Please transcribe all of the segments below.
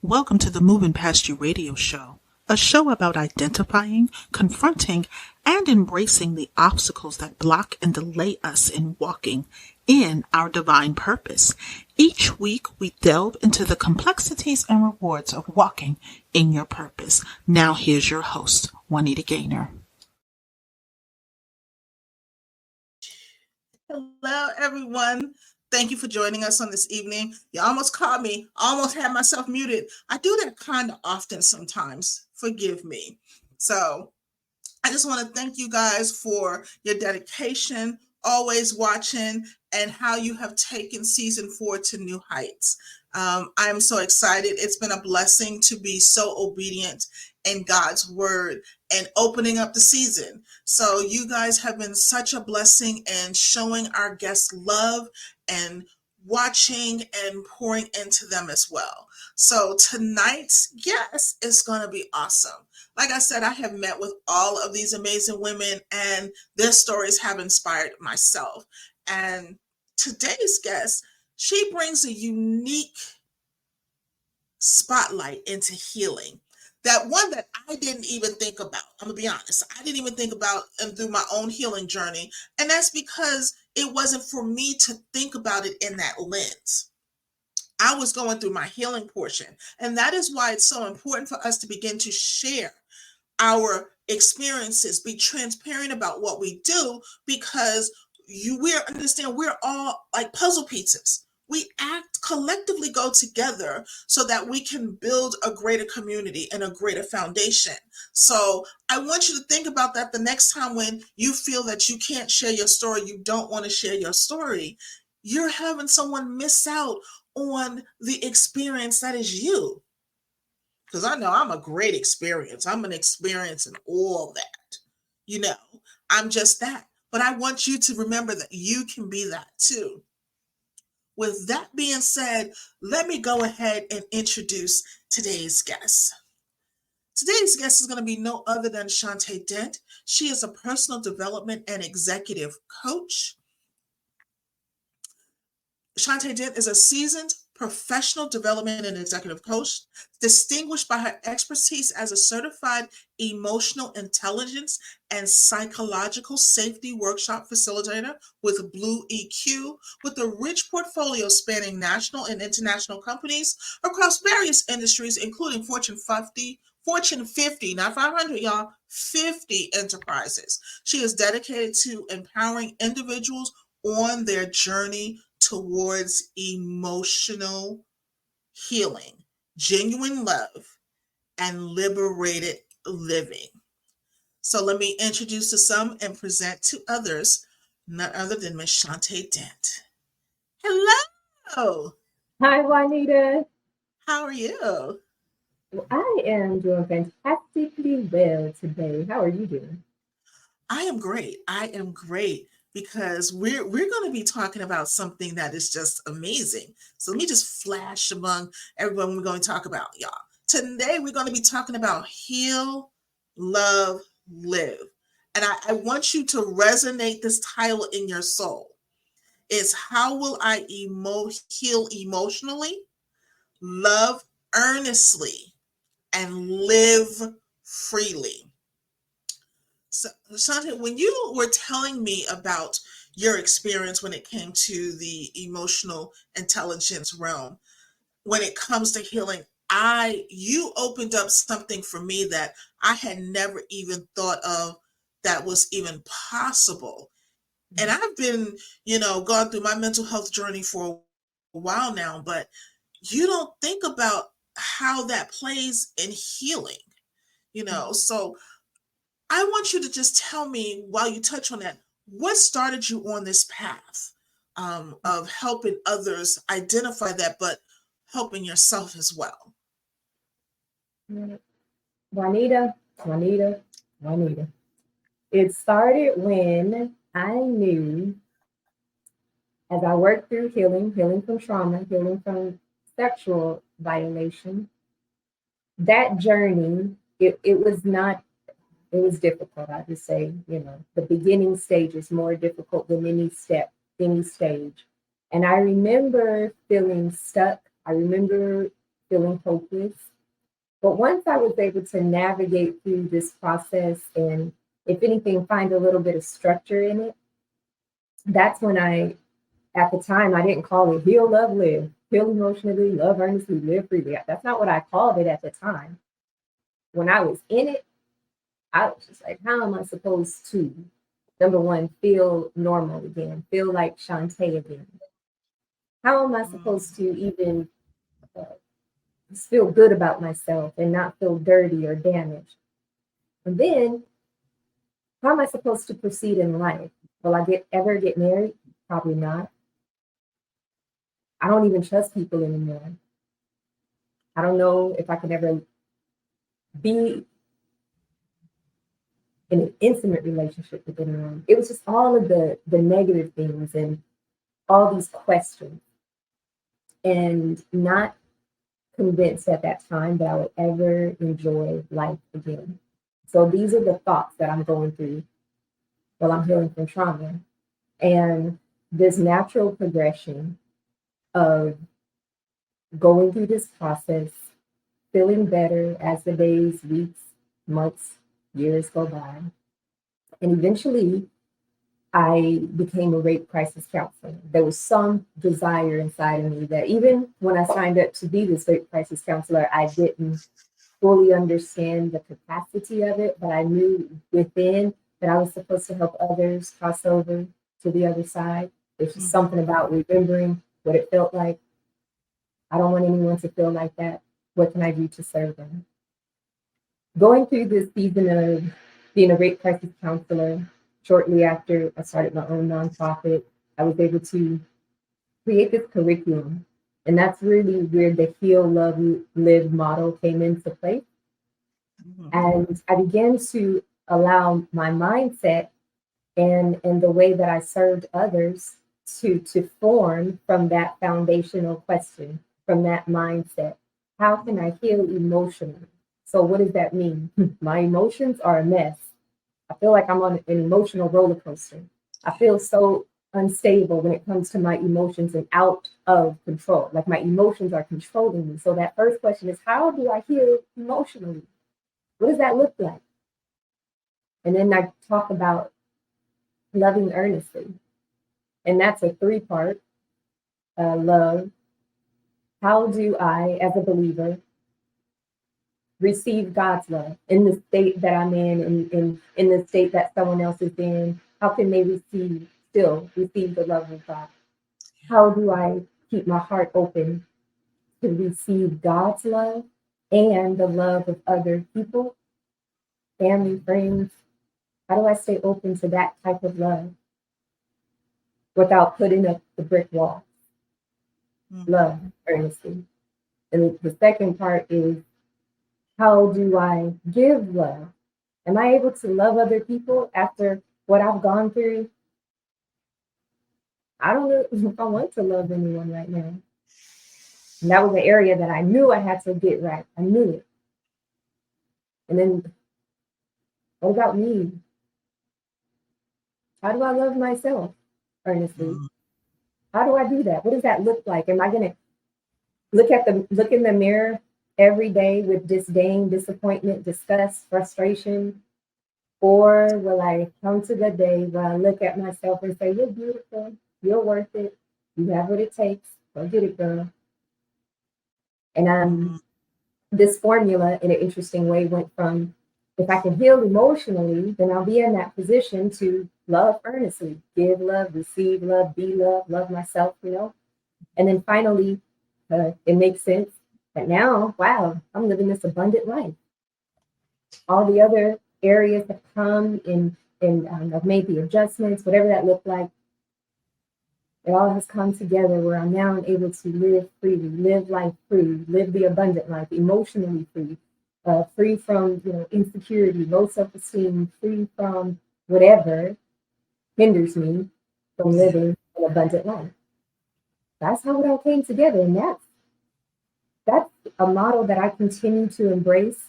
Welcome to the Moving Past You radio show, a show about identifying, confronting, and embracing the obstacles that block and delay us in walking in our divine purpose. Each week, we delve into the complexities and rewards of walking in your purpose. Now, here's your host, Juanita Gaynor. Hello, everyone. Thank you for joining us on this evening. You almost caught me. I almost had myself muted. I do that kind of often sometimes. Forgive me. So I just want to thank you guys for your dedication, always watching, and how you have taken season 4 to new heights. I am so excited. It's been a blessing to be so obedient in God's word and opening up the season. So you guys have been such a blessing in showing our guests love and watching and pouring into them as well. So tonight's guest is going to be awesome. Like I said, I have met with all of these amazing women and their stories have inspired myself. And today's guest, she brings a unique spotlight into healing. That one that I didn't even think about. I'm going to be honest. I didn't even think about through my own healing journey. And that's because it wasn't for me to think about it in that lens. I was going through my healing portion. And that is why it's so important for us to begin to share our experiences, be transparent about what we do, because we're all like puzzle pieces. We collectively go together so that we can build a greater community and a greater foundation. So I want you to think about that the next time when you feel that you can't share your story, you don't want to share your story. You're having someone miss out on the experience that is you. Because I know I'm a great experience. I'm an experience in all that. I'm just that. But I want you to remember that you can be that too. With that being said, let me go ahead and introduce today's guest. Today's guest is going to be no other than Chanté Dent. She is a personal development and executive coach. Chanté Dent is a seasoned professional development and executive coach, distinguished by her expertise as a certified emotional intelligence and psychological safety workshop facilitator with Blue EQ, with a rich portfolio spanning national and international companies across various industries, including Fortune 50, not 500, y'all, 50 enterprises. She is dedicated to empowering individuals on their journey towards emotional healing, genuine love, and liberated living. So let me introduce to some and present to others, none other than Miss Chanté Dent. Hello. Hi, Juanita. How are you? I am doing fantastically well today. How are you doing? I am great. Because we're going to be talking about something that is just amazing. So let me just flash among everyone we're going to talk about, y'all. Today we're going to be talking about heal, love, live. And I want you to resonate this title in your soul. It's how will I heal emotionally, love earnestly, and live freely. So, Chanté, when you were telling me about your experience when it came to the emotional intelligence realm, when it comes to healing, you opened up something for me that I had never even thought of that was even possible. And I've been, gone through my mental health journey for a while now, but you don't think about how that plays in healing, So I want you to just tell me, while you touch on that, what started you on this path of helping others identify that, but helping yourself as well? Juanita. It started when I knew, as I worked through healing from trauma, healing from sexual violation, that journey, it was not, it was difficult. I just say, the beginning stage is more difficult than any step, any stage. And I remember feeling stuck. I remember feeling hopeless. But once I was able to navigate through this process and, if anything, find a little bit of structure in it, that's when at the time, I didn't call it heal, love, live, heal emotionally, love earnestly, live freely. That's not what I called it at the time. When I was in it, I was just like, how am I supposed to, number one, feel normal again, feel like Chanté again? How am I supposed to even uh, feel good about myself and not feel dirty or damaged? And then, how am I supposed to proceed in life? Will I ever get married? Probably not. I don't even trust people anymore. I don't know if I could ever be in an intimate relationship with anyone. It was just all of the negative things and all these questions, and not convinced at that time that I would ever enjoy life again. So these are the thoughts that I'm going through while I'm healing from trauma. And this natural progression of going through this process, feeling better as the days, weeks, months, years go by. And eventually, I became a rape crisis counselor. There was some desire inside of me that, even when I signed up to be this rape crisis counselor, I didn't fully understand the capacity of it, but I knew within that I was supposed to help others cross over to the other side. There's just something about remembering what it felt like. I don't want anyone to feel like that. What can I do to serve them? Going through this season of being a rape crisis counselor, shortly after I started my own nonprofit, I was able to create this curriculum. And that's really where the heal, love, live model came into play. And I began to allow my mindset and the way that I served others to form from that foundational question, from that mindset. How can I heal emotionally? So what does that mean? My emotions are a mess. I feel like I'm on an emotional roller coaster. I feel so unstable when it comes to my emotions and out of control. Like my emotions are controlling me. So that first question is, how do I heal emotionally? What does that look like? And then I talk about loving earnestly. And that's a three-part love. How do I, as a believer, receive God's love in the state that I'm in the state that someone else is in? How can they still receive the love of God? How do I keep my heart open to receive God's love and the love of other people, family, friends? How do I stay open to that type of love without putting up the brick wall? Love earnestly. And the second part is, how do I give love? Am I able to love other people after what I've gone through? I don't know if I want to love anyone right now. And that was an area that I knew I had to get right. I knew it. And then, what about me? How do I love myself earnestly? How do I do that? What does that look like? Am I going to look in the mirror every day with disdain, disappointment, disgust, frustration? Or will I come to the day where I look at myself and say, you're beautiful, you're worth it, you have what it takes, go get it, girl. And this formula, in an interesting way, went from, if I can heal emotionally, then I'll be in that position to love earnestly, give love, receive love, be love myself, And then finally, it makes sense that now, wow, I'm living this abundant life. All the other areas have come and I've made the adjustments, whatever that looked like. It all has come together where I'm now able to live freely, live life free, live the abundant life, emotionally free, free from insecurity, low self-esteem, free from whatever hinders me from living an abundant life. That's how it all came together, and that's a model that I continue to embrace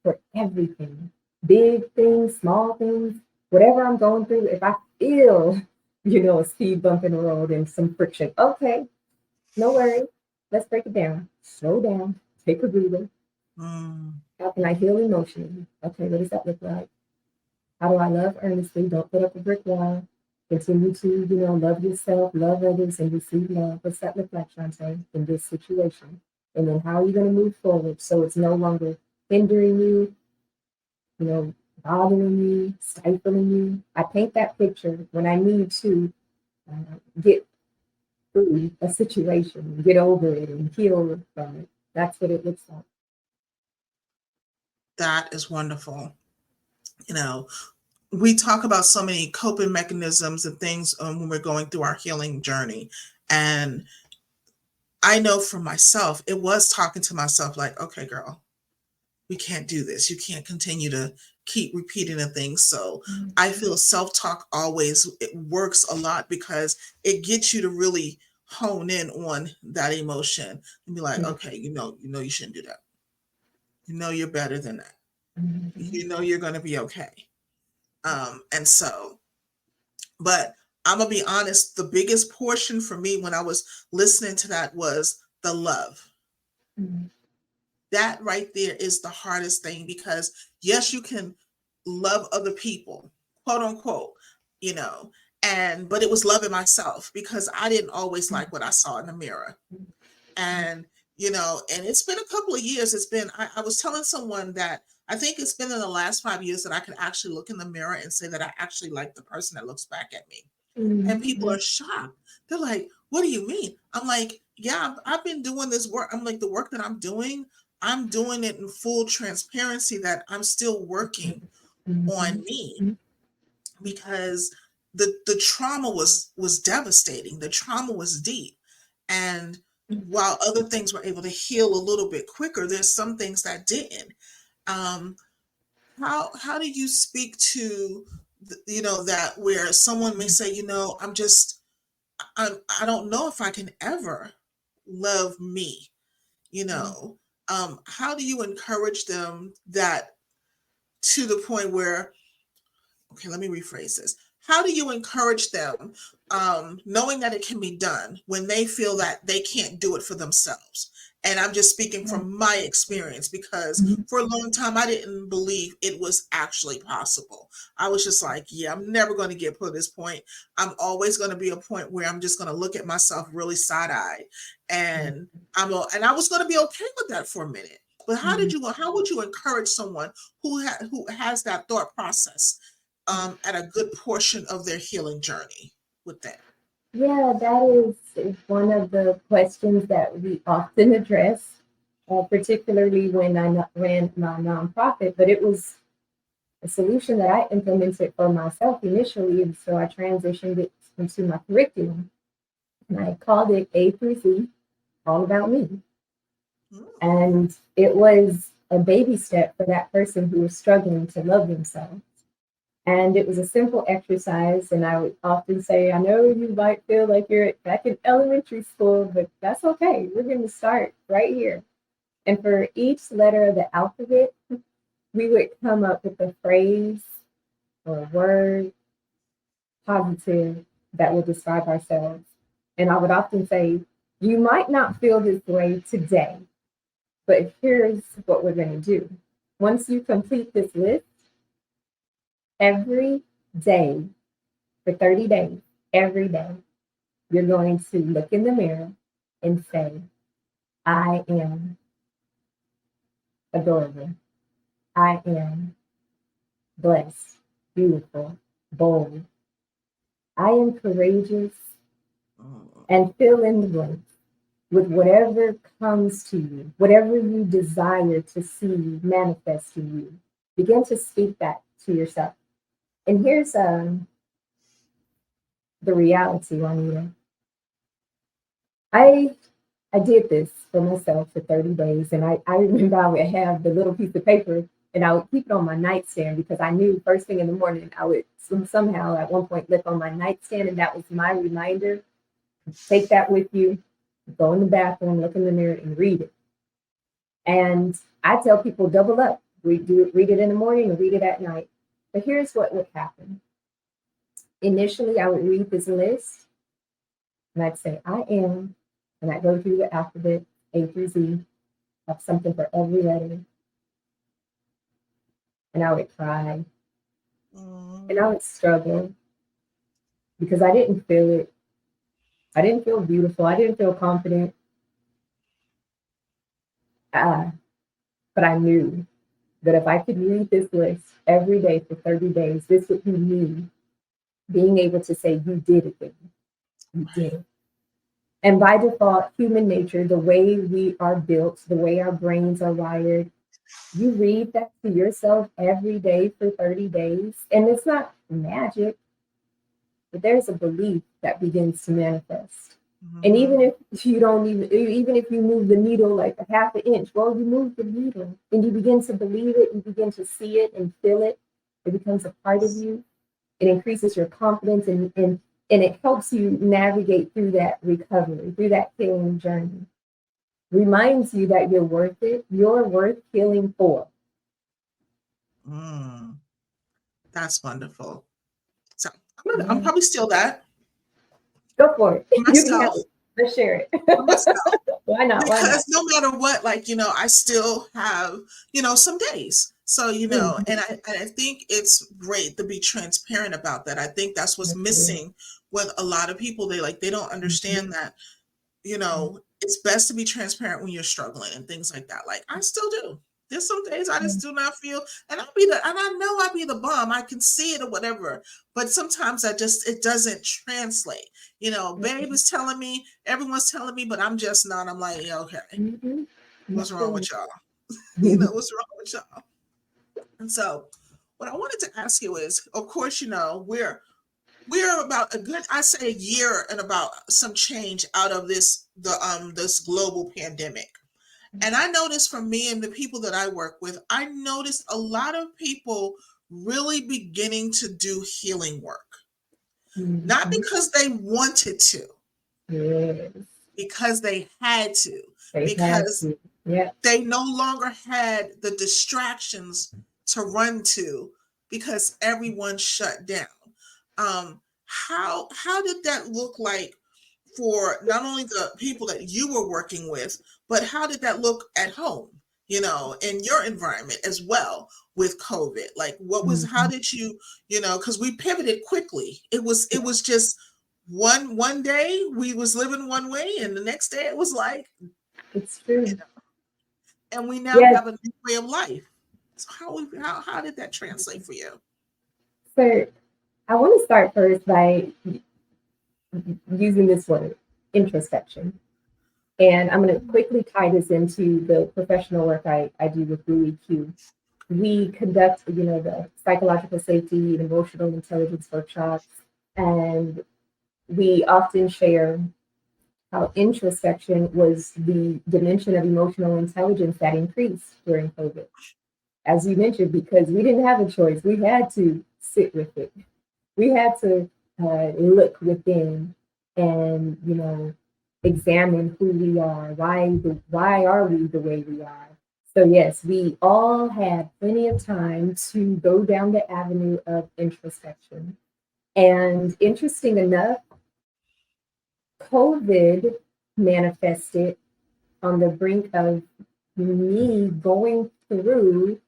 for everything, big things, small things, whatever I'm going through. If I feel, a speed bump in the road and some friction, okay, no worries. Let's break it down. Slow down. take a breather. Mm. How can I heal emotionally? Okay, what does that look like? How do I love earnestly? Don't put up a brick wall. Continue to, love yourself, love others, and receive love. What's that look like, Chanté, in this situation? And then how are you going to move forward so it's no longer hindering you, you know, bothering you, stifling you? I paint that picture when I need to get through a situation, get over it, and heal from it. That's what it looks like. That is wonderful. You know, we talk about so many coping mechanisms and things when we're going through our healing journey. And I know for myself, it was talking to myself like, okay, girl, we can't do this. You can't continue to keep repeating the things. So I feel self-talk always it works a lot because it gets you to really hone in on that emotion and be like, okay, you shouldn't do that. You know you're better than that. You know you're gonna be okay. And so, but I'm gonna be honest, the biggest portion for me when I was listening to that was the love. Mhm. That right there is the hardest thing because yes, you can love other people, quote unquote, you know, and but it was loving myself because I didn't always like what I saw in the mirror. And and it's been a couple of years. It's been I was telling someone that I think it's been in the last 5 years that I can actually look in the mirror and say that I actually like the person that looks back at me. And people Mhm. are shocked. They're like, what do you mean? I'm like, yeah, I've been doing this work. I'm like, the work that I'm doing it in full transparency that I'm still working on Mhm. me because the trauma was devastating. The trauma was deep. And while other things were able to heal a little bit quicker, there's some things that didn't. Um, how do you speak to that where someone may say, I don't know if I can ever love me, you know. How do you encourage them that to the point where, okay, let me rephrase this. How do you encourage them, knowing that it can be done when they feel that they can't do it for themselves? And I'm just speaking from my experience because Mhm. for a long time I didn't believe it was actually possible. I was just like, yeah, I'm never going to get put to this point. I'm always going to be a point where I'm just going to look at myself really side-eyed, and and I was going to be okay with that for a minute. But Mhm. how would you encourage someone who has that thought process at a good portion of their healing journey with that? Yeah, that is one of the questions that we often address, particularly when ran my nonprofit. But it was a solution that I implemented for myself initially, and so I transitioned it into my curriculum, and I called it A through Z, all about me. Mm. And it was a baby step for that person who was struggling to love themselves. And it was a simple exercise. And I would often say, I know you might feel like you're back in elementary school, but that's okay. We're going to start right here. And for each letter of the alphabet, we would come up with a phrase or a word, positive, that will describe ourselves. And I would often say, you might not feel this way today, but here's what we're going to do. Once you complete this list, every day for 30 days, every day, you're going to look in the mirror and say, I am adorable. I am blessed, beautiful, bold. I am courageous, Mm. and fill in the blank with whatever comes to you, whatever you desire to see manifest to you. Begin to speak that to yourself. And here's the reality, Juanita. I I did this for myself for 30 days. And I remember I would have the little piece of paper and I would keep it on my nightstand because I knew first thing in the morning I would somehow at one point look on my nightstand, and that was my reminder. Take that with you, go in the bathroom, look in the mirror, and read it. And I tell people double up. Read it in the morning and read it at night. But here's what would happen. Initially, I would read this list and I'd say, I am, and I go through the alphabet A through Z. have something for every letter, and I would cry and I Mm, would struggle because I didn't feel it. I didn't feel beautiful. I didn't feel confident. Uh, but I knew that if I could read this list every day for 30 days, this would be me being able to say, "You did it, baby. You did it." And by default, human nature, the way we are built, the way our brains are wired, you read that to yourself every day for 30 days, and it's not magic, but there's a belief that begins to manifest. And mhm. even if you don't even if you move the needle like a half an inch, well, you move the needle and you begin to believe it, you begin to see it and feel it. It becomes a part of you. It increases your confidence and it helps you navigate through that recovery, through that healing journey. Reminds you that you're worth it. You're worth healing for. Mm, that's wonderful. So I'm Yeah. probably still that Go for it. for You can have myself, it. Let's share for myself, it. Why not? Why not? because no matter what, like, I still have, some days. So, Mhm. and I think it's great to be transparent about that. I think that's what's Yes, it is. missing with a lot of people. They don't Mhm. understand that, it's best to be transparent when you're struggling and things like that. Like I still do. There's some days I just do not feel, and I know I'll be the bomb. I can see it or whatever, but sometimes it doesn't translate. Babe is telling me, everyone's telling me, but I'm just not. I'm like, yeah, okay, Mhm. what's wrong Mhm. with y'all? What's wrong with y'all? And so, what I wanted to ask you is, of course, we're about a good, I say, a year and about some change out of this global pandemic. And I noticed, from me and the people that I work with, I noticed a lot of people really beginning to do healing work, not Mhm. because they wanted to, Yes, because they had to, they had because to. Yeah. they no longer had the distractions to run to, because everyone shut down. How did that look like for not only the people that you were working with, but how did that look at home, in your environment as well with COVID? Like, how Mhm. did you, because we pivoted quickly. It was just one day we was living one way, and the next day it was like, It's true. and we now Yes. have a new way of life. So how did that translate for you? So I want to start first by using this word, introspection. And I'm going to quickly tie this into the professional work I do with Blue EQ. We conduct, the psychological safety and emotional intelligence workshops, and we often share how introspection was the dimension of emotional intelligence that increased during COVID. As you mentioned, because we didn't have a choice, we had to sit with it. We had to look within and examine who we are. Why are we the way we are? So yes, we all had plenty of time to go down the avenue of introspection. And interesting enough, COVID manifested on the brink of me going through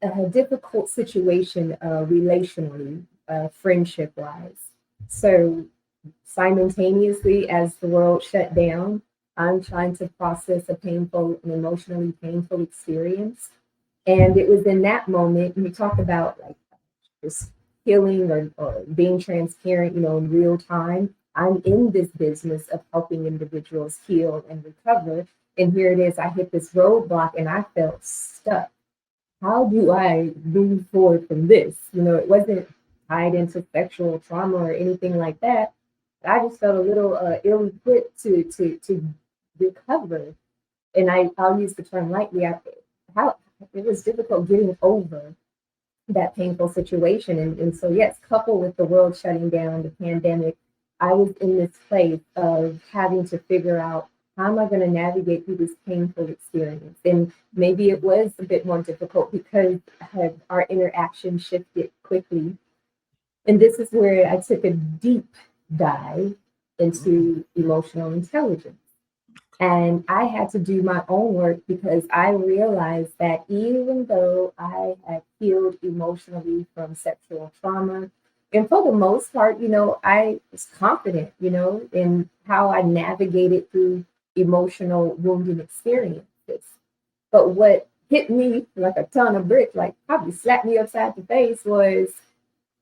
a difficult situation relationally, friendship wise. So, simultaneously, as the world shut down, I'm trying to process a painful and emotionally painful experience. And it was in that moment, we talk about like just healing or being transparent, in real time. I'm in this business of helping individuals heal and recover. And here it is, I hit this roadblock and I felt stuck. How do I move forward from this? It wasn't tied into sexual trauma or anything like that. I just felt a little ill-equipped to recover. And I'll use the term lightly. How it was difficult getting over that painful situation. And so, yes, coupled with the world shutting down, the pandemic, I was in this place of having to figure out how am I going to navigate through this painful experience. And maybe it was a bit more difficult because our interaction shifted quickly. And this is where I took a deep dive Mm, into emotional intelligence. And I had to do my own work because I realized that even though I had healed emotionally from sexual trauma, and for the most part, I was confident, in how I navigated through emotional wounding experiences. But what hit me like a ton of bricks, like probably slapped me upside the face, was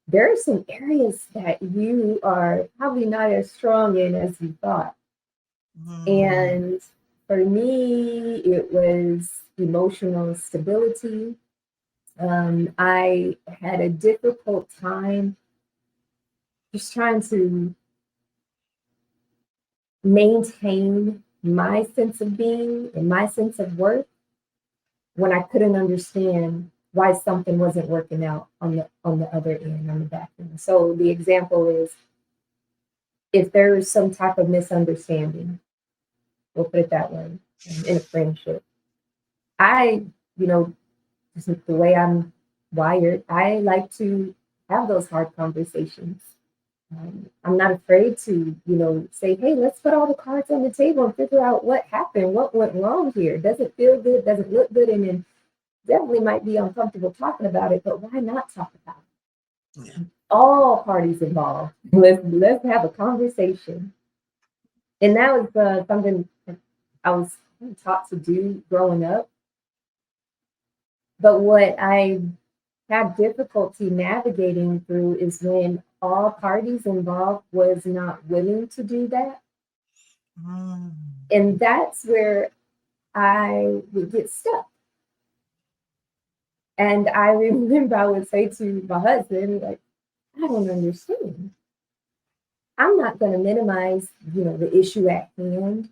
there are some areas that you are probably not as strong in as you thought. Mm, And for me, it was emotional stability. I had a difficult time just trying to maintain my sense of being and my sense of worth when I couldn't understand why something wasn't working out on the other end, on the back end. So the example is if there is some type of misunderstanding, we'll put it that way, in a friendship. I, you know, just the way I'm wired, I like to have those hard conversations. I'm not afraid to, say, hey, let's put all the cards on the table and figure out what happened, what went wrong here. Does it feel good? Does it look good? And then definitely might be uncomfortable talking about it, but why not talk about yeah. it? All parties involved. Let's have a conversation. And that was something I was taught to do growing up. But what I had difficulty navigating through is when all parties involved was not willing to do that. Mm, And that's where I would get stuck. And I remember I would say to my husband, like, I don't understand. I'm not going to minimize, the issue at hand.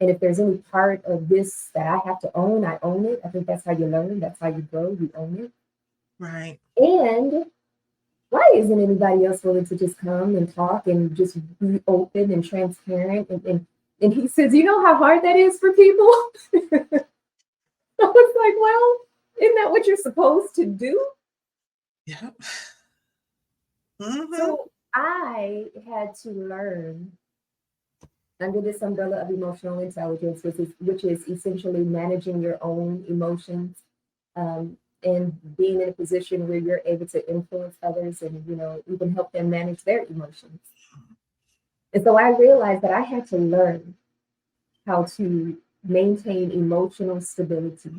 And if there's any part of this that I have to own, I own it. I think that's how you learn. That's how you grow. You own right. it. And why isn't anybody else willing to just come and talk and just be open and transparent? And he says, you know how hard that is for people? I was like, well, isn't that what you're supposed to do? Yeah. Mm-hmm. So I had to learn under this umbrella of emotional intelligence, which is essentially managing your own emotions, and being in a position where you're able to influence others and even help them manage their emotions. And so I realized that I had to learn how to maintain emotional stability,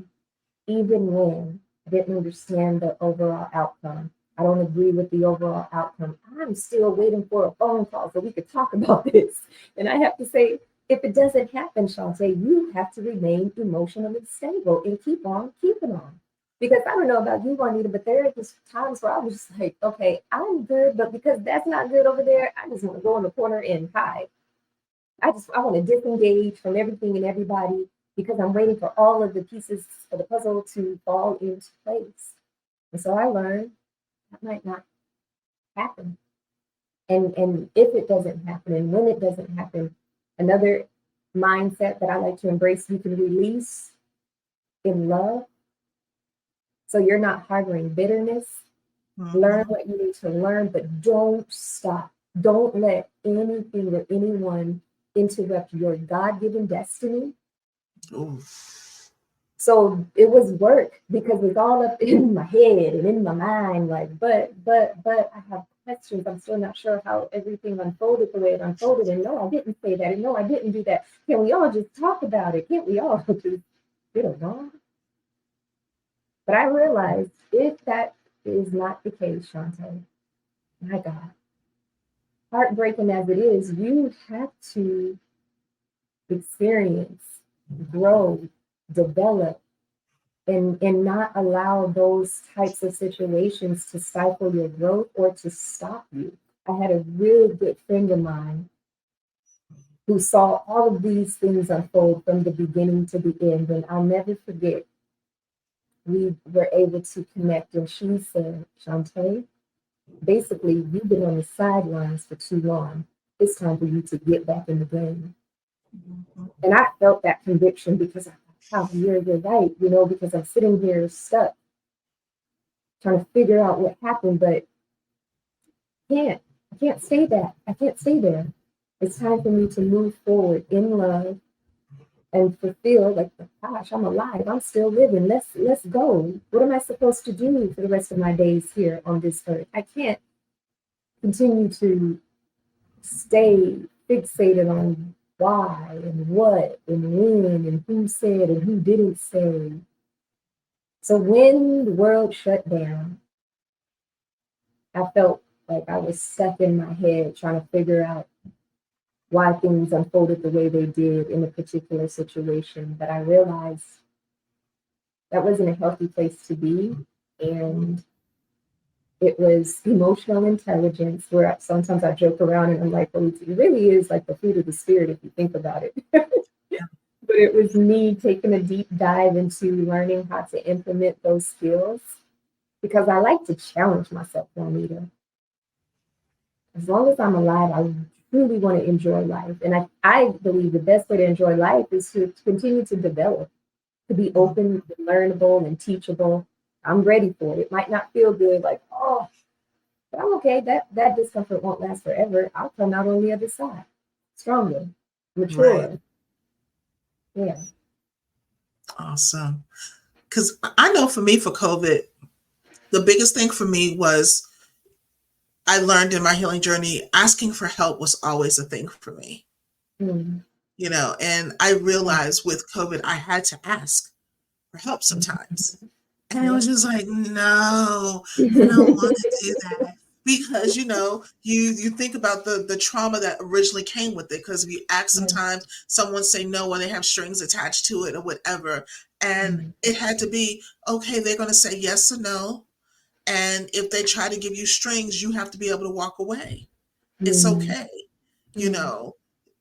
even when I didn't understand the overall outcome. I don't agree with the overall outcome. I'm still waiting for a phone call so we could talk about this. And I have to say, if it doesn't happen, Chanté, you have to remain emotionally stable and keep on keeping on. Because I don't know about you, Juanita, but there are just times where I was just like, okay, I'm good, but because that's not good over there, I just want to go in the corner and hide. I want to disengage from everything and everybody because I'm waiting for all of the pieces of the puzzle to fall into place. And so I learned that might not happen. And if it doesn't happen and when it doesn't happen, another mindset that I like to embrace, you can release in love. So you're not harboring bitterness. Learn Mm-hmm. what you need to learn, but don't stop. Don't let anything or anyone interrupt your God given destiny. Ooh. So it was work because it's all up in my head and in my mind, like, but I have questions. I'm still not sure how everything unfolded the way it unfolded. And no, I didn't say that. And no, I didn't do that. Can we all just talk about it? Can't we all just get along? But I realized if that is not the case, Shantae, my God, heartbreaking as it is, you have to experience, grow, develop, and not allow those types of situations to stifle your growth or to stop you. I had a really good friend of mine who saw all of these things unfold from the beginning to the end. And I'll never forget, we were able to connect. And she said, Shantae, basically, you've been on the sidelines for too long. It's time for you to get back in the game. Mm-hmm. And I felt that conviction because I thought, oh, you're right, because I'm sitting here stuck trying to figure out what happened, but can't. I can't stay that. I can't stay there. It's time for me to move forward in love and fulfill, like, gosh, I'm alive, I'm still living, let's go. What am I supposed to do for the rest of my days here on this earth? I can't continue to stay fixated on why and what and when and who said and who didn't say. So when the world shut down, I felt like I was stuck in my head trying to figure out why things unfolded the way they did in a particular situation. But I realized that wasn't a healthy place to be. And it was emotional intelligence, where sometimes I joke around and I'm like, well, it really is like the fruit of the spirit if you think about it. But it was me taking a deep dive into learning how to implement those skills, because I like to challenge myself, Juanita. As long as I'm alive, I truly want to enjoy life. And I believe the best way to enjoy life is to continue to develop, to be open, learnable, and teachable. I'm ready for it. It might not feel good, like, oh, but I'm okay. That discomfort won't last forever. I'll come out on the other side, stronger, Right. mature. Yeah. Awesome. Because I know for me, for COVID, the biggest thing for me was I learned in my healing journey, asking for help was always a thing for me, Mm. and I realized with COVID, I had to ask for help sometimes. And it Yeah. was just like, no, I don't want to do that. Because you think about the trauma that originally came with it. Because if you ask, Yeah. sometimes someone say no when they have strings attached to it or whatever, and Mm. it had to be okay. They're going to say yes or no, and if they try to give you strings, you have to be able to walk away. It's Mm. okay, you Mm. know,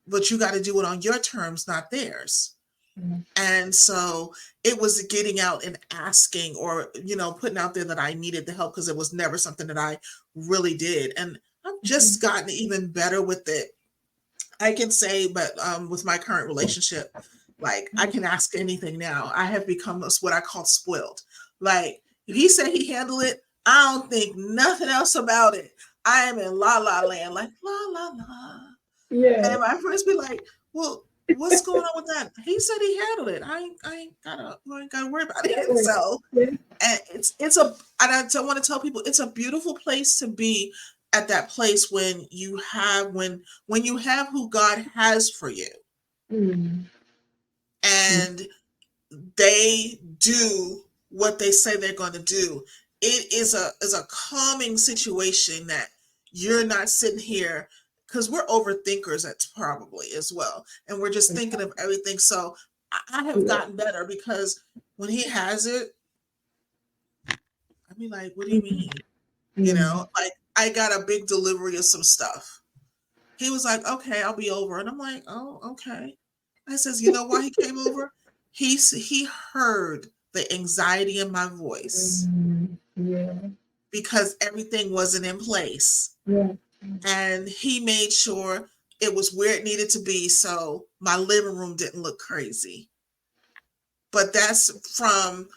but you got to do it on your terms, not theirs. Mm. And so it was getting out and asking, or, putting out there that I needed the help, because it was never something that I really did. And I've Mhm. just gotten even better with it. I can say, but with my current relationship, like, I can ask anything now. I have become what I call spoiled. Like, if he said he handled it, I don't think nothing else about it. I am in la la land, like la la la. Yeah. And my friends be like, "Well, what's going on with that?" He said he handled it. I ain't gotta worry about it. So, Yeah. and and I don't want to tell people, it's a beautiful place to be, at that place when you have who God has for you, Mm. Mm. and they do what they say they're going to do. It is a calming situation, that you're not sitting here, because we're overthinkers at probably as well, and we're just thinking of everything. So I have Yeah. gotten better, because when he has it, I mean, like, what do you Mm. mean? Mm. Like, I got a big delivery of some stuff. He was like, okay, I'll be over. And I'm like, oh, okay. I says, you know why he came over? He heard the anxiety in my voice, Mm. Yeah. because everything wasn't in place. Yeah. And he made sure it was where it needed to be, so my living room didn't look crazy. But that's from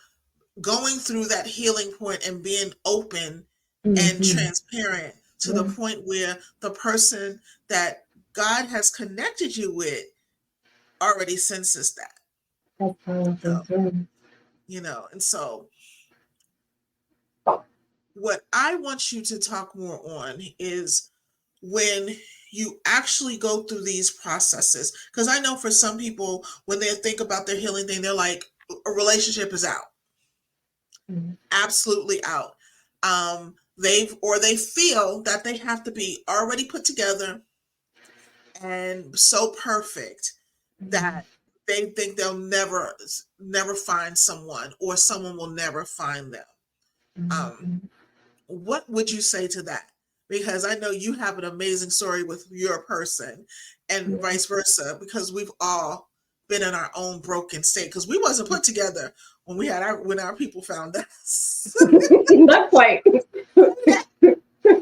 going through that healing point and being open and Mm-hmm. transparent, to the Yeah. point where the person that God has connected you with already senses that. That's So, powerful. Yeah. and so what I want you to talk more on is when you actually go through these processes. Because I know for some people, when they think about their healing thing, they're like, a relationship is out, Mm. absolutely out. They feel that they have to be already put together and so perfect, Mm. that they think they'll never find someone, or someone will never find them. Um, Mm. what would you say to that? Because I know you have an amazing story with your person, and Yeah. vice versa, because we've all been in our own broken state, because we wasn't put together when our people found us. Not quite.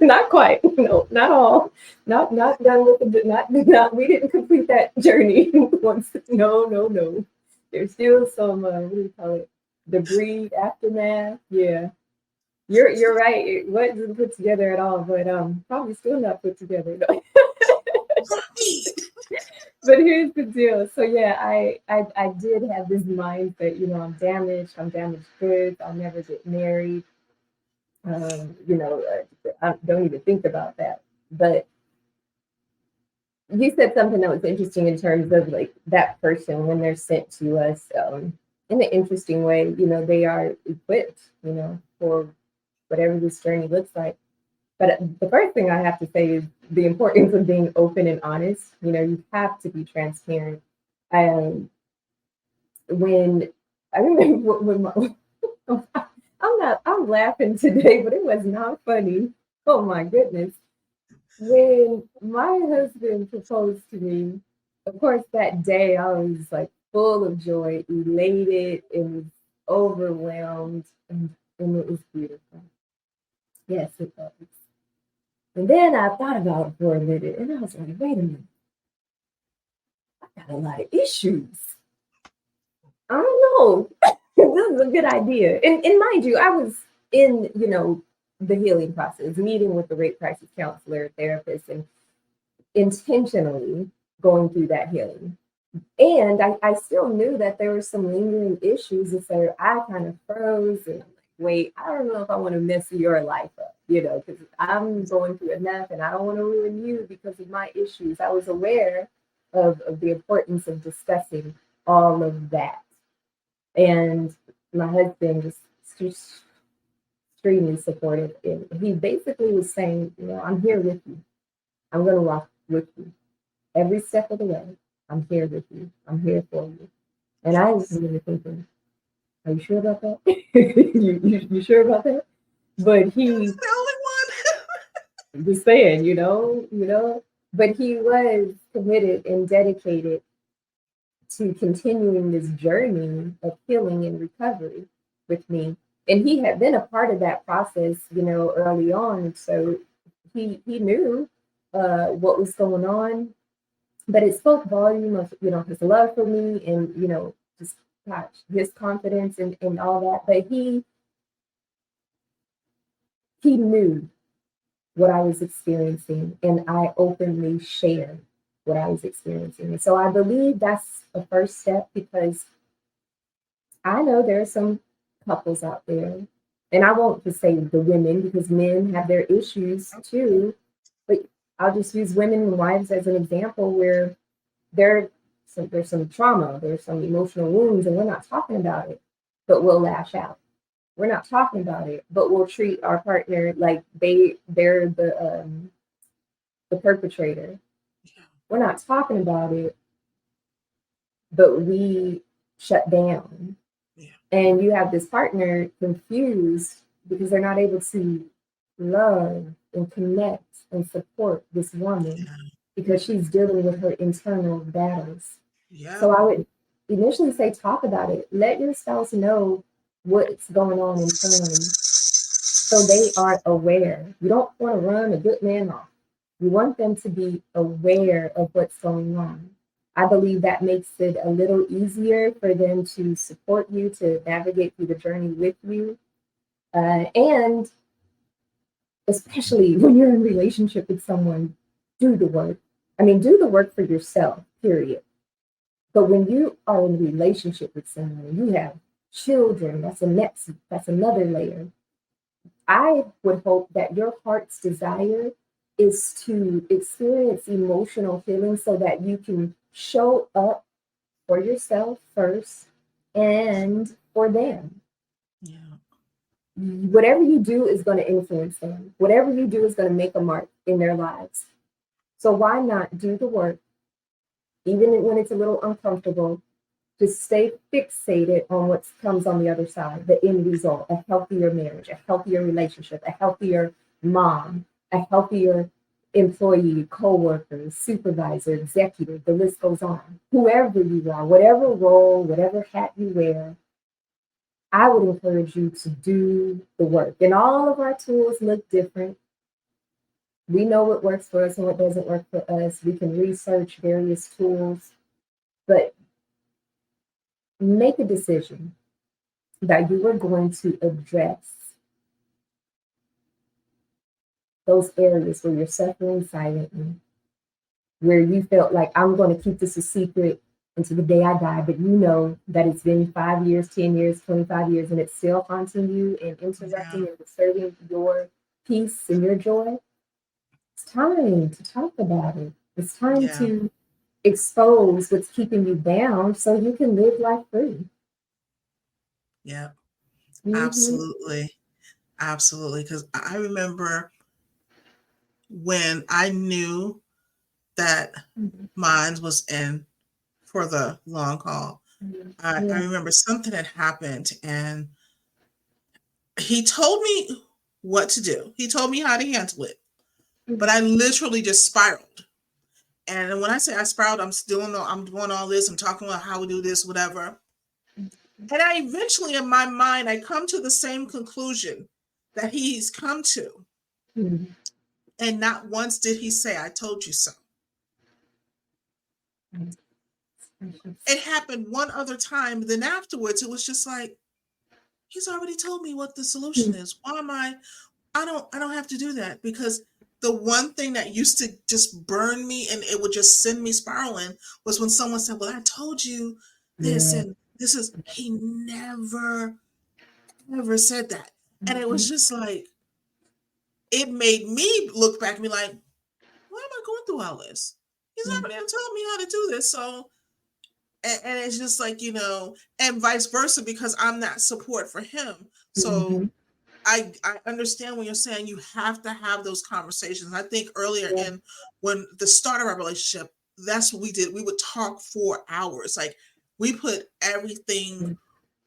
Not quite. No, not all. Not done with the not. We didn't complete that journey once. No, no, no. There's still some what do you call it? Debris aftermath. Yeah. You're right. It wasn't put together at all, but probably still not put together. No. Right. But here's the deal. So yeah, I did have this mindset, I'm damaged goods, I'll never get married. I don't even think about that. But you said something that was interesting in terms of like that person when they're sent to us in an interesting way. They are equipped, for whatever this journey looks like. But the first thing I have to say is the importance of being open and honest. You have to be transparent. Um, when I remember when I'm laughing today, but it was not funny. Oh my goodness. When my husband proposed to me, of course, that day I was like full of joy, elated, and was overwhelmed, and it was beautiful. Yes, it was. And then I thought about it for a minute, and I was like, wait a minute, I got a lot of issues. I don't know. This is a good idea. And mind you, I was in, the healing process, meeting with the rape crisis counselor, therapist, and intentionally going through that healing. And I still knew that there were some lingering issues. And so I kind of froze and I'm like, wait, I don't know if I want to mess your life up, because I'm going through enough and I don't want to ruin you because of my issues. I was aware of the importance of discussing all of that. And my husband just extremely supportive. And he basically was saying, I'm here with you. I'm going to walk with you every step of the way. I'm here with you. I'm here for you. And I was really thinking, are you sure about that? You sure about that? But That's he the only one. just saying, but he was committed and dedicated to continuing this journey of healing and recovery with me. And he had been a part of that process, early on. So he knew what was going on, but it spoke volume of, his love for me and, just gosh, his confidence and all that. But he knew what I was experiencing, and I openly shared what I was experiencing. And so I believe that's a first step because I know there are some couples out there, and I won't just say the women because men have their issues too, but I'll just use women and wives as an example where there's some trauma, there's some emotional wounds, and we're not talking about it, but we'll lash out. We're not talking about it, but we'll treat our partner like they're the perpetrator. We're not talking about it, but we shut down. Yeah. And you have this partner confused because they're not able to love and connect and support this woman Yeah. because she's dealing with her internal battles. Yep. So I would initially say, talk about it. Let your spouse know what's going on internally so they are aware. You don't want to run a good man off. You want them to be aware of what's going on. I believe that makes it a little easier for them to support you, to navigate through the journey with you. And especially when you're in a relationship with someone, do the work. I mean, do the work for yourself, period. But when you are in a relationship with someone, you have children, that's another layer. I would hope that your heart's desire is to experience emotional feelings so that you can show up for yourself first and for them. Yeah. Whatever you do is going to influence them. Whatever you do is going to make a mark in their lives. So why not do the work, even when it's a little uncomfortable, to stay fixated on what comes on the other side, the end result, a healthier marriage, a healthier relationship, a healthier mom, a healthier employee, co-worker, supervisor, executive, the list goes on. Whoever you are, whatever role, whatever hat you wear, I would encourage you to do the work. And all of our tools look different. We know what works for us and what doesn't work for us. We can research various tools, but make a decision that you are going to address those areas where you're suffering silently where you felt like I'm going to keep this a secret until the day I die, but you know that it's been 5 years, 10 years, 25 years, and it's still haunting you and Yeah. interrupting and disturbing your peace and your joy. It's time to talk about it. It's time Yeah. to expose what's keeping you bound so you can live life free. Yeah. Mm-hmm. Absolutely. Absolutely. Because I remember when I knew that mine was in for the long haul. I Yeah. remember something had happened and he told me what to do. He told me how to handle it. But I literally just spiraled. And when I say I spiraled, I'm doing all this, I'm talking about how we do this, whatever. And I eventually in my mind I come to the same conclusion that he's come to. Mm-hmm. And not once did he say, I told you so. It happened one other time. Then afterwards, it was just like, he's already told me what the solution is. Why am I don't have to do that because the one thing that used to just burn me and it would just send me spiraling was when someone said, well, I told you this Yeah. and this is, he never, ever said that. And it Mm-hmm. was just like, it made me look back and be like, why am I going through all this? He's already told me how to do this. So, and it's just like, and vice versa because I'm that support for him. So Mm-hmm. I understand when you're saying you have to have those conversations. I think earlier Yeah. in when the start of our relationship, that's what we did. We would talk for hours. Like we put everything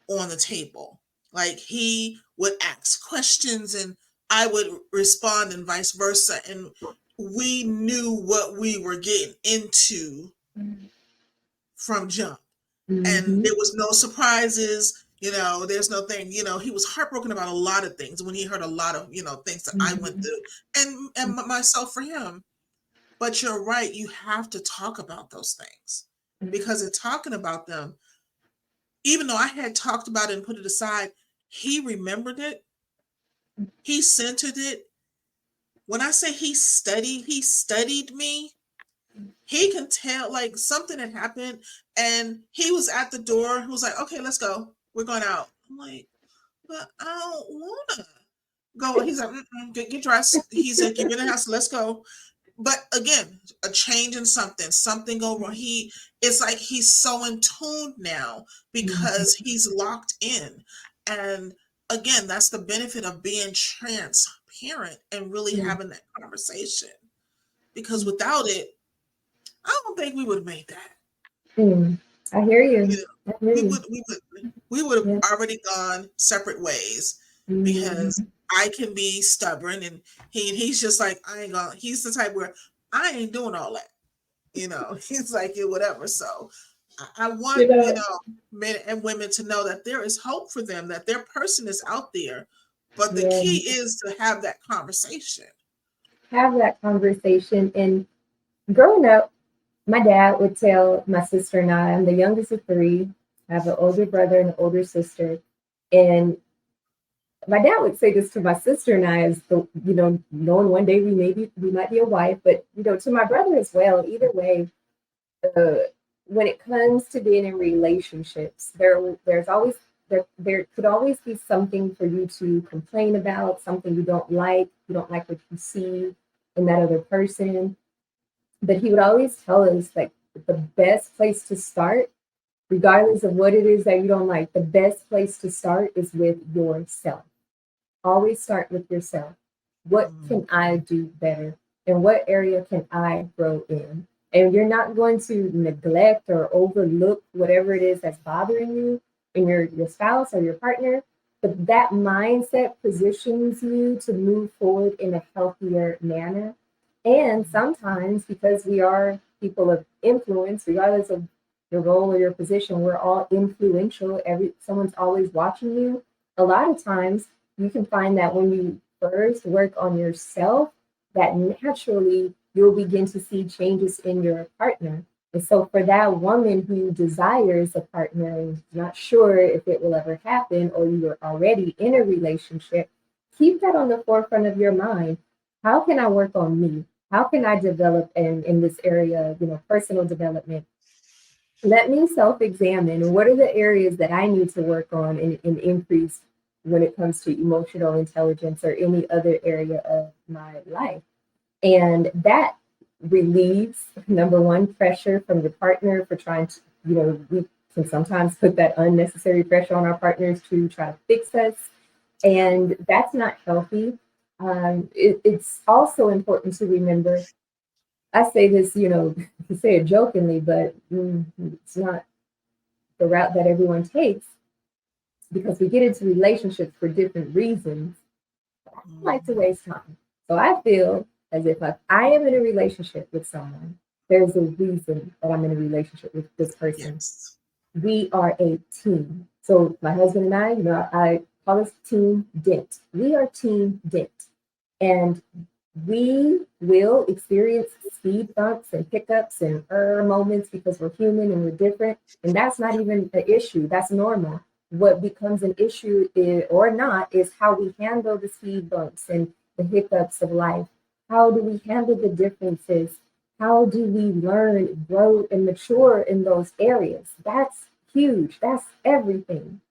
on the table. Like he would ask questions and I would respond and vice versa. And we knew what we were getting into from jump. And Mm-hmm. there was no surprises, there's no thing, he was heartbroken about a lot of things when he heard a lot of, things that I went Mm-hmm. through and myself for him. But you're right, you have to talk about those things because in talking about them, even though I had talked about it and put it aside, he remembered it, he centered it. When I say he studied me. He can tell like something had happened and he was at the door. He was like, okay, let's go. We're going out. I'm like, but I don't wanna go. He's like, get dressed. He's like, you're in the house, let's go. But again, a change in something go wrong. It's like he's so in tune now Mm-hmm. because he's locked in. And again, that's the benefit of being transparent and really having that conversation. Because without it, I don't think we would have made that. Mm. I hear You you. know, I hear we you. would we would we would have Yeah. already gone separate ways because Mm-hmm. I can be stubborn and he's just like I ain't gonna. He's the type where I ain't doing all that. He's like yeah, whatever. So I want You know, men and women to know that there is hope for them, that their person is out there, but the yeah, key is to have that conversation. have that conversation. And growing up, my dad would tell my sister and I'm the youngest of three. I have an older brother and an older sister. And my dad would say this to my sister and I as the, knowing one day we might be a wife, but to my brother as well. Either way, uh, when it comes to being in relationships, there could always be something for you to complain about, something you don't like. You don't like what you see in that other person. But he would always tell us like the best place to start, regardless of what it is that you don't like, the best place to start is with yourself. Always start with yourself. What Mm, can I do better? And what area can I grow in? And you're not going to neglect or overlook whatever it is that's bothering you in your spouse or your partner. But that mindset positions you to move forward in a healthier manner. And sometimes, because we are people of influence, regardless of your role or your position, we're all influential. Someone's always watching you. A lot of times you can find that when you first work on yourself, that naturally you'll begin to see changes in your partner. And so, for that woman who desires a partner and is not sure if it will ever happen, or you are already in a relationship, keep that on the forefront of your mind. How can I work on me? How can I develop in this area, personal development? Let me self-examine what are the areas that I need to work on and increase when it comes to emotional intelligence or any other area of my life. And that relieves, number one, pressure from your partner for trying to, we can sometimes put that unnecessary pressure on our partners to try to fix us. And that's not healthy. It's also important to remember, I say this, to say it jokingly, but it's not the route that everyone takes because we get into relationships for different reasons. I don't like to Mhm. waste time. So I feel as if I am in a relationship with someone, there's a reason that I'm in a relationship with this person. Yes. We are a team. So my husband and I call us Team Dent. We are Team Dent. And we will experience speed bumps and hiccups and moments because we're human and we're different. And that's not even an issue. That's normal. What becomes an issue or not is how we handle the speed bumps and the hiccups of life. How do we handle the differences? How do we learn, grow, and mature in those areas? That's huge. That's everything.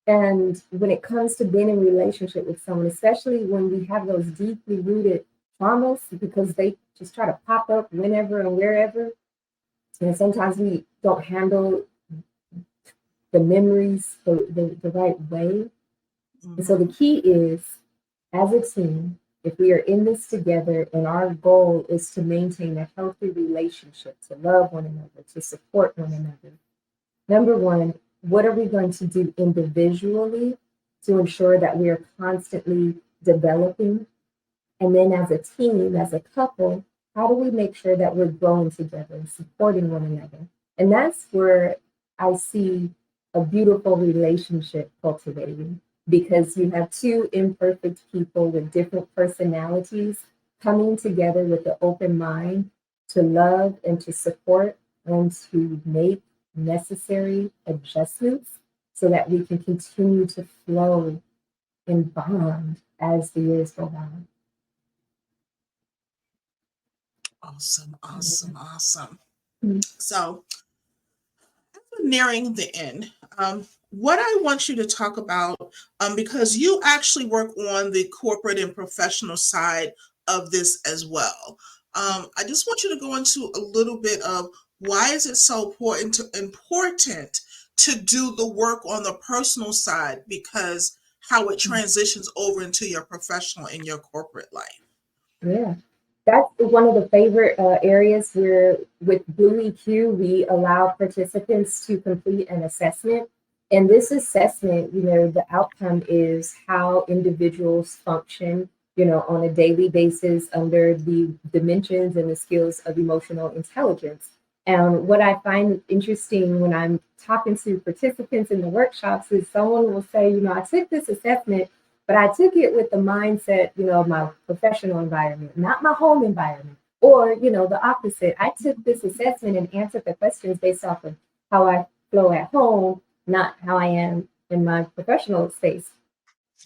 And when it comes to being in a relationship with someone, especially when we have those deeply rooted traumas, because they just try to pop up whenever and wherever, and sometimes we don't handle the memories the right way. And so the Hmm. key is, as a team, if we are in this together and our goal is to maintain a healthy relationship, to love one another, to support one another, number one, what are we going to do individually to ensure that we are constantly developing? And then as a team, as a couple, how do we make sure that we're growing together and supporting one another? And that's where I see a beautiful relationship cultivating because you have two imperfect people with different personalities coming together with an open mind to love and to support and to make necessary adjustments so that we can continue to flow and bond as the years go on. Awesome, awesome, awesome. Mhm. So, nearing the end, what I want you to talk about, because you actually work on the corporate and professional side of this as well. I just want you to go into a little bit of why is it so important to do the work on the personal side because how it transitions over into your professional and your corporate life. Yeah, that's one of the favorite areas where with Blue EQ, we allow participants to complete an assessment. And this assessment, the outcome is how individuals function, on a daily basis under the dimensions and the skills of emotional intelligence. And what I find interesting when I'm talking to participants in the workshops is someone will say, I took this assessment but I took it with the mindset, of my professional environment, not my home environment. Or, the opposite. I took this assessment and answered the questions based off of how I flow at home, not how I am in my professional space.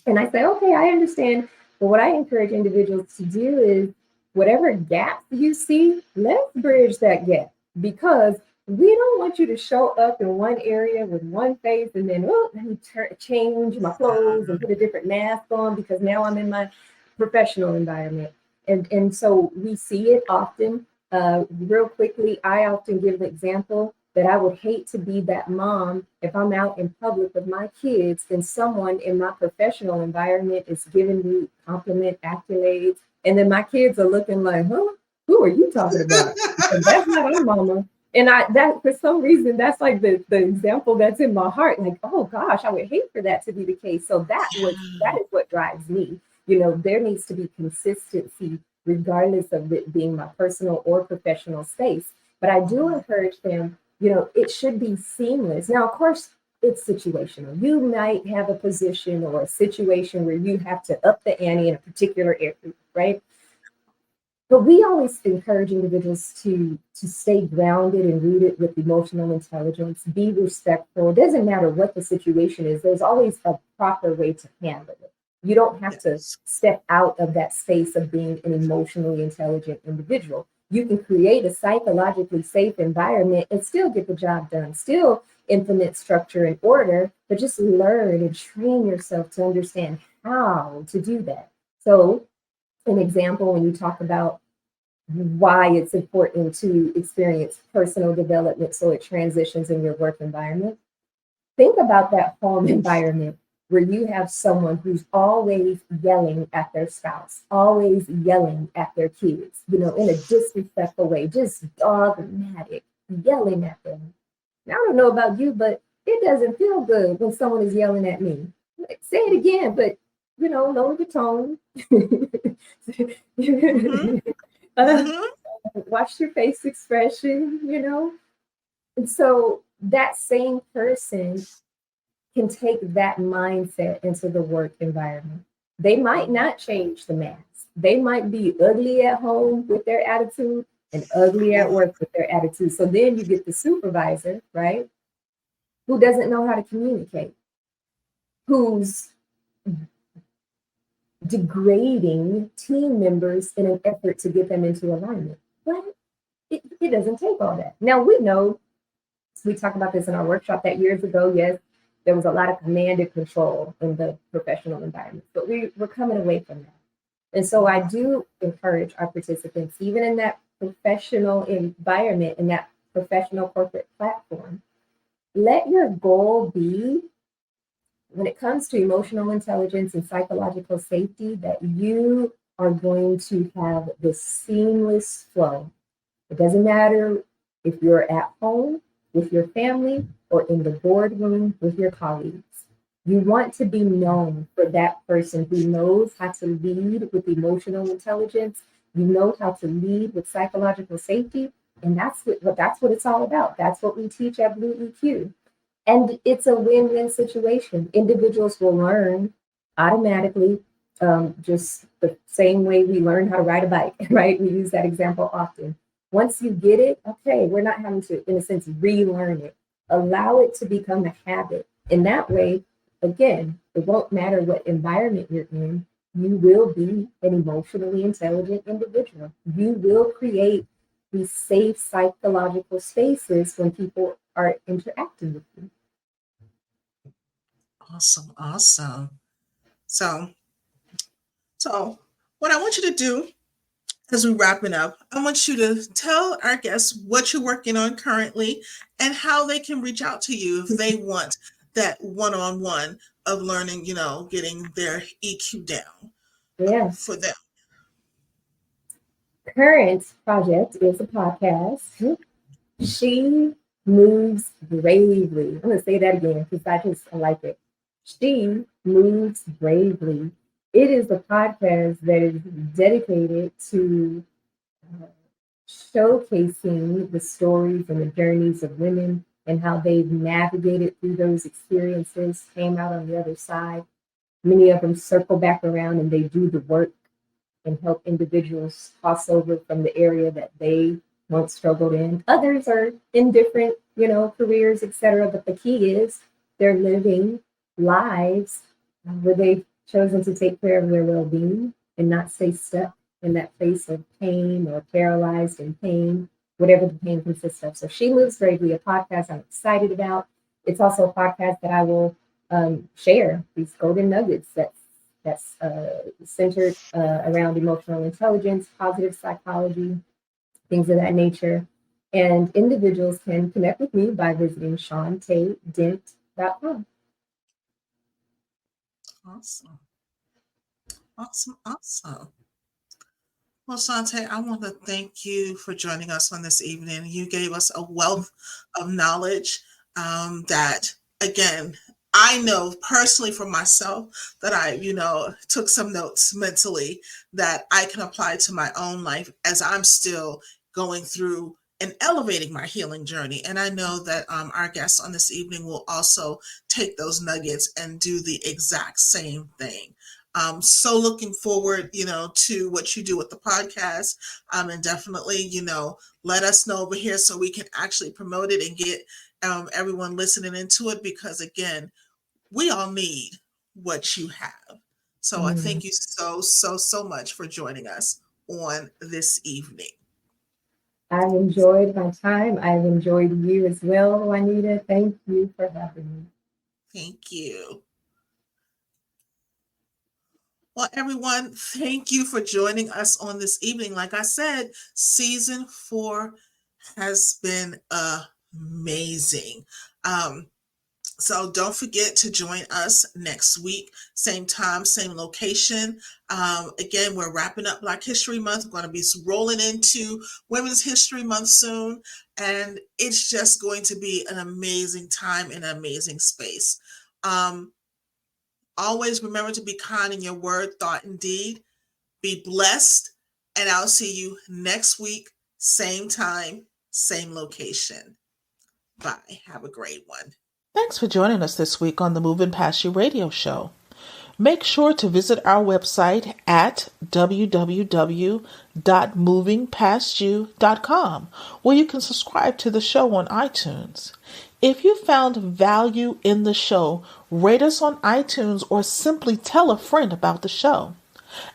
And I say, okay, I understand. But what I encourage individuals to do is whatever gap you see, let's bridge that gap because we don't want you to show up in one area with one face and then, oh, let me change my clothes and put a different mask on because now I'm in my professional environment. And so we see it often. Real quickly, I often give the example that I would hate to be that mom if I'm out in public with my kids and someone in my professional environment is giving me compliment accolades. And then my kids are looking like, huh, who are you talking about? Because that's not our mama. And that for some reason, that's like the example that's in my heart. Like, oh gosh, I would hate for that to be the case. So that is what drives me. There needs to be consistency regardless of it being my personal or professional space. But I do Mhm. encourage them, it should be seamless. Now, of course, it's situational. You might have a position or a situation where you have to up the ante in a particular area, right? But we always encourage individuals to stay grounded and rooted with emotional intelligence, be respectful. It doesn't matter what the situation is, there's always a proper way to handle it. You don't have to Yes. step out of that space of being an emotionally intelligent individual. You can create a psychologically safe environment and still get the job done, still implement structure and order, but just learn and train yourself to understand how to do that. So, an example, when you talk about why it's important to experience personal development so it transitions in your work environment, think about that home environment where you have someone who's always yelling at their spouse, always yelling at their kids, in a disrespectful way, just dogmatic, yelling at them. Now, I don't know about you, but it doesn't feel good when someone is yelling at me. Like, say it again, but lower the tone. Mm-hmm. uh, Mm-hmm. Watch your face expression. And so that same person can take that mindset into the work environment. They might not change the mask. They might be ugly at home with their attitude and ugly Come at on. work with their attitude. So then you get the supervisor, right? Who doesn't know how to communicate, who's degrading team members in an effort to get them into alignment. But it doesn't take all that. Now we know, we talked about this in our workshop that years ago, yes, there was a lot of command and control in the professional environment, but we're coming away from that. And so I do encourage our participants, even in that professional environment, in that professional corporate platform, let your goal be, when it comes to emotional intelligence and psychological safety, that you are going to have this seamless flow. It doesn't matter if you're at home with your family or in the boardroom with your colleagues. You want to be known for that person who knows how to lead with emotional intelligence. You know how to lead with psychological safety, and that's what it's all about. That's what we teach at Blue EQ. And it's a win-win situation. Individuals will learn automatically, just the same way we learn how to ride a bike, right? We use that example often. Once you get it, okay, we're not having to, in a sense, relearn it. Allow it to become a habit. In that way, again, it won't matter what environment you're in, you will be an emotionally intelligent individual. You will create these safe psychological spaces when people are interacting with you. Awesome. Awesome. So, so what I want you to do as we wrapping up, I want you to tell our guests what you're working on currently and how they can reach out to you if they want that one-on-one of learning, getting their EQ down Yeah. for them. Current project is a podcast. She moves bravely. I'm going to say that again because I like it. She moves bravely. It is a podcast that is dedicated to uh, showcasing the stories and the journeys of women and how they've navigated through those experiences, came out on the other side. Many of them circle back around and they do the work and help individuals cross over from the area that they once struggled in. Others are in different, careers, etc. But the key is they're living lives where they've chosen to take care of their well-being and not stay stuck in that place of pain or paralyzed in pain, whatever the pain consists of. So She Moves Bravely, a podcast I'm excited about. It's also a podcast that I will share these golden nuggets that's centered around emotional intelligence, positive psychology, things of that nature. And individuals can connect with me by visiting ChantéDent.com. Awesome. Awesome. Awesome. Well, Sante, I want to thank you for joining us on this evening. You gave us a wealth of knowledge that, again, I know personally for myself that I, took some notes mentally that I can apply to my own life as I'm still going through and elevating my healing journey. And I know that our guests on this evening will also take those nuggets and do the exact same thing. So looking forward, to what you do with the podcast. And definitely, let us know over here so we can actually promote it and get everyone listening into it because again, we all need what you have. So I Mm. thank you so much for joining us on this evening. I've enjoyed my time. I've enjoyed you as well, Juanita. Thank you for having me. Thank you. Well, everyone, thank you for joining us on this evening. Like I said, season 4 has been amazing. So don't forget to join us next week, same time, same location. Again, we're wrapping up Black History Month. We're going to be rolling into Women's History Month soon. And it's just going to be an amazing time and an amazing space. Always remember to be kind in your word, thought, and deed. Be blessed. And I'll see you next week, same time, same location. Bye. Have a great one. Thanks for joining us this week on the Moving Past You radio show. Make sure to visit our website at www.movingpastyou.com, where you can subscribe to the show on iTunes. If you found value in the show, rate us on iTunes or simply tell a friend about the show.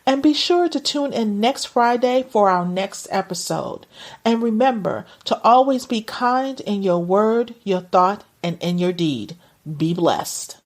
And be sure to tune in next Friday for our next episode. And remember to always be kind in your word, your thought, and in your deed. Be blessed.